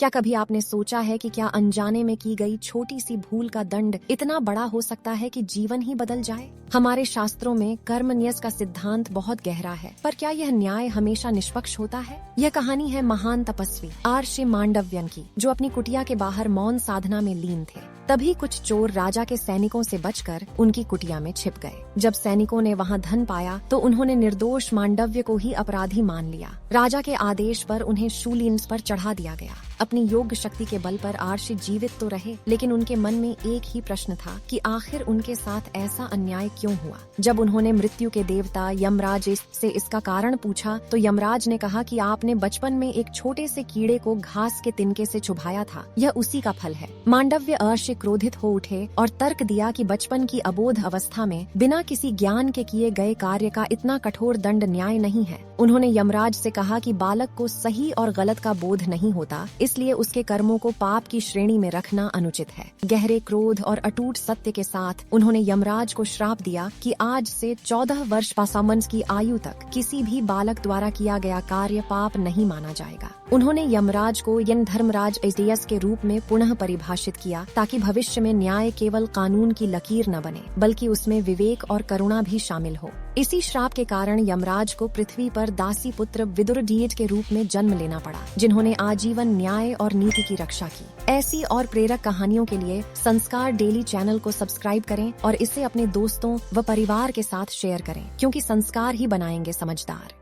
क्या कभी आपने सोचा है कि क्या अनजाने में की गई छोटी सी भूल का दंड इतना बड़ा हो सकता है कि जीवन ही बदल जाए? हमारे शास्त्रों में कर्म न्याय का सिद्धांत बहुत गहरा है, पर क्या यह न्याय हमेशा निष्पक्ष होता है? यह कहानी है महान तपस्वी आर्षि मांडव्यन की, जो अपनी कुटिया के बाहर मौन साधना में लीन थे। तभी कुछ चोर राजा के सैनिकों से बचकर उनकी कुटिया में छिप गए। जब सैनिकों ने वहां धन पाया तो उन्होंने निर्दोष मांडव्य को ही अपराधी मान लिया। राजा के आदेश पर उन्हें शूलिन पर चढ़ा दिया गया। अपनी योग शक्ति के बल पर आर्षि जीवित तो रहे, लेकिन उनके मन में एक ही प्रश्न था कि आखिर उनके साथ ऐसा अन्याय क्यों हुआ। जब उन्होंने मृत्यु के देवता यमराज से इसका कारण पूछा तो यमराज ने कहा कि आपने बचपन में एक छोटे से कीड़े को घास के तिनके से चुभाया था, यह उसी का फल है। मांडव्य आर्षि क्रोधित हो उठे और तर्क दिया कि बचपन की अबोध अवस्था में बिना किसी ज्ञान के किए गए कार्य का इतना कठोर दंड न्याय नहीं है। उन्होंने यमराज से कहा कि बालक को सही और गलत का बोध नहीं होता, इसलिए उसके कर्मों को पाप की श्रेणी में रखना अनुचित है। गहरे क्रोध और अटूट सत्य के साथ उन्होंने यमराज को श्राप दिया कि आज से 14 वर्ष पासामंस की आयु तक किसी भी बालक द्वारा किया गया कार्य पाप नहीं माना जाएगा। उन्होंने यमराज को यन धर्मराज एजेयस के रूप में पुनः परिभाषित किया, ताकि भविष्य में न्याय केवल कानून की लकीर न बने, बल्कि उसमें विवेक और करुणा भी शामिल हो। इसी श्राप के कारण यमराज को पृथ्वी पर दासी पुत्र विदुरडीएट के रूप में जन्म लेना पड़ा, जिन्होंने आजीवन न्याय और नीति की रक्षा की। ऐसी और प्रेरक कहानियों के लिए संस्कार डेली चैनल को सब्सक्राइब करें और इसे अपने दोस्तों व परिवार के साथ शेयर करें, क्योंकि संस्कार ही बनाएंगे समझदार।